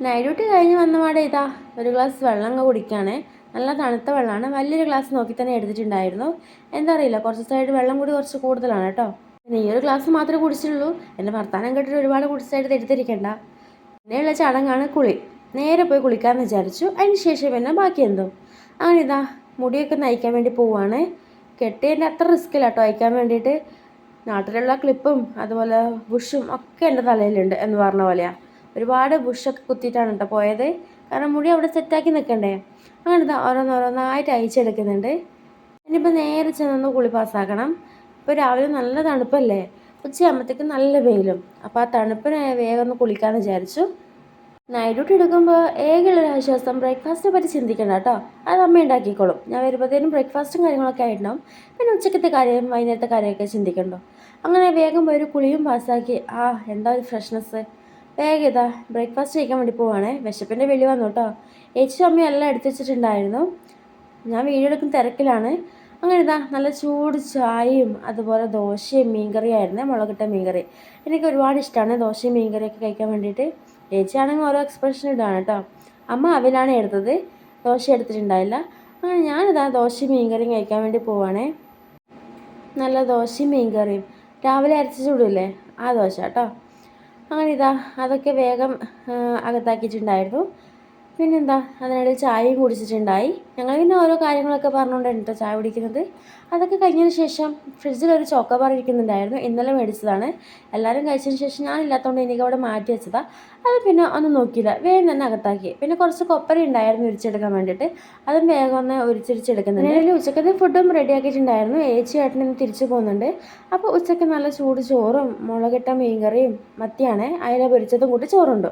Night duty കഴിഞ്ഞ് വന്നപാടെ ഇതാ ഒരു ഗ്ലാസ് വെള്ളം അങ്ങ് കുടിക്കുകയാണ്. നല്ല തണുത്ത വെള്ളമാണ്. വലിയൊരു ഗ്ലാസ് നോക്കി തന്നെ എടുത്തിട്ടുണ്ടായിരുന്നു. എന്താ അറിയില്ല, കുറച്ച് ദിവസമായിട്ട് വെള്ളം കൂടി കുറച്ച് കൂടുതലാണ് കേട്ടോ. ഈ ഒരു ഗ്ലാസ് മാത്രമേ കുടിച്ചുള്ളൂ. എൻ്റെ വർത്താനം കേട്ടിട്ട് ഒരുപാട് കുടിച്ചായിട്ട് എടുത്തിരിക്കണ്ട. പിന്നെയുള്ള ചടങ്ങാണ് കുളി. നേരെ പോയി കുളിക്കാമെന്ന് വിചാരിച്ചു. അതിന് ശേഷം പിന്നെ ബാക്കി എന്തും അങ്ങനെ ഇതാ മുടിയൊക്കെ നയിക്കാൻ വേണ്ടി പോവുകയാണ്. കെട്ടിയതിൻ്റെ അത്ര റിസ്ക്കില്ല കേട്ടോ അയക്കാൻ വേണ്ടിയിട്ട്. നാട്ടിലുള്ള ക്ലിപ്പും അതുപോലെ ബുഷും ഒക്കെ എൻ്റെ തലയിലുണ്ട് എന്ന് പറഞ്ഞ പോലെയാണ്. ഒരുപാട് ബുഷൊക്കെ കുത്തിയിട്ടാണ് കേട്ടോ പോയത്. കാരണം മുടി അവിടെ സെറ്റാക്കി നിൽക്കണ്ടേ. അങ്ങനെ ഇതാ ഓരോന്നോരോന്നായിട്ട് അയച്ചെടുക്കുന്നുണ്ട്. ഇനിയിപ്പോൾ നേരെ ചെന്നൊന്ന് കുളി പാസ്സാക്കണം. ഇപ്പോൾ രാവിലെ നല്ല തണുപ്പല്ലേ, ഉച്ചയാകുമ്പോഴത്തേക്കും നല്ല വെയിലും. അപ്പോൾ ആ തണുപ്പിന് വേഗം ഒന്ന് കുളിക്കാമെന്ന് വിചാരിച്ചു. നൈറ്റ് ഡ്യൂട്ടി എടുക്കുമ്പോൾ ഏകയുള്ളൊരു ആശ്വാസം ബ്രേക്ക്ഫാസ്റ്റിനെ പറ്റി ചിന്തിക്കണ്ട കേട്ടോ. അത് അമ്മ ഉണ്ടാക്കിക്കോളും. ഞാൻ വരുമ്പോഴത്തേനും ബ്രേക്ക്ഫാസ്റ്റും കാര്യങ്ങളൊക്കെ ആയിട്ടുണ്ടാവും. പിന്നെ ഉച്ചക്കത്തെ കാര്യം വൈകുന്നേരത്തെ കാര്യമൊക്കെ ചിന്തിക്കണ്ടോ. അങ്ങനെ വേഗം പോയി ഒരു കുളിയും പാസ്സാക്കി. എന്താ ഒരു ഫ്രഷ്നെസ്. വേഗം ഇതാ ബ്രേക്ക്ഫാസ്റ്റ് കഴിക്കാൻ വേണ്ടി പോവാണേ. വിശപ്പിൻ്റെ വെളി വന്നു കേട്ടോ. ഏച്ചിയും അമ്മയും എല്ലാം എടുത്തു വെച്ചിട്ടുണ്ടായിരുന്നു. ഞാൻ വീഡിയോ എടുക്കുന്ന തിരക്കിലാണ്. അങ്ങനെ ഇതാ നല്ല ചൂട് ചായയും അതുപോലെ ദോശയും മീൻകറിയായിരുന്നേ, മുളകിട്ട മീൻകറി. എനിക്ക് ഒരുപാട് ഇഷ്ടമാണ് ദോശയും മീൻകറിയൊക്കെ കഴിക്കാൻ വേണ്ടിയിട്ട്. ചേച്ചിയാണെങ്കിൽ ഓരോ എക്സ്പ്രഷൻ ഇടാണ് കേട്ടോ. അമ്മ അവിലാണ് എടുത്തത്, ദോശ എടുത്തിട്ടുണ്ടായില്ല. അങ്ങനെ ഞാനിതാ ദോശയും മീൻകറിയും കഴിക്കാൻ വേണ്ടി പോവാണേ. നല്ല ദോശയും മീൻകറിയും രാവിലെ അരച്ച് ചൂടില്ലേ, ആ ദോശ കേട്ടോ. അങ്ങനെ ഇതാ അതൊക്കെ വേഗം അകത്താക്കിയിട്ടുണ്ടായിരുന്നു. പിന്നെന്താ അതിനിടയിൽ ചായയും കുടിച്ചിട്ടുണ്ടായി. ഞങ്ങൾ പിന്നെ ഓരോ കാര്യങ്ങളൊക്കെ പറഞ്ഞുകൊണ്ടാണ് കേട്ടോ ചായ കുടിക്കുന്നത്. അതൊക്കെ കഴിഞ്ഞതിന് ശേഷം ഫ്രിഡ്ജിലൊരു ചോക്കോബാർ ഇരിക്കുന്നുണ്ടായിരുന്നു. ഇന്നലെ മേടിച്ചതാണ്. എല്ലാവരും കഴിച്ചതിന് ശേഷം ഞാനില്ലാത്തതുകൊണ്ട് എനിക്ക് അവിടെ മാറ്റി വെച്ചതാണ്. അത് പിന്നെ ഒന്നും നോക്കിയില്ല, വേഗം തന്നെ അകത്താക്കി. പിന്നെ കുറച്ച് കൊപ്പര ഉണ്ടായിരുന്നു ഉരിച്ചെടുക്കാൻ വേണ്ടിയിട്ട്. അതും വേഗം ഒന്ന് ഉരിച്ചെടുക്കുന്നുണ്ട്. അതിൽ ഉച്ചക്കത്തെ ഫുഡും റെഡി ആക്കിയിട്ടുണ്ടായിരുന്നു. ഏച്ചി ഏട്ടൻ ഇന്ന് തിരിച്ചു പോകുന്നുണ്ട്. അപ്പോൾ ഉച്ചയ്ക്ക് നല്ല ചൂട് ചോറും മുളകിട്ട മീൻകറിയും മത്തിയാണ് അയല പൊരിച്ചതും കൂട്ടി ചോറുണ്ട്.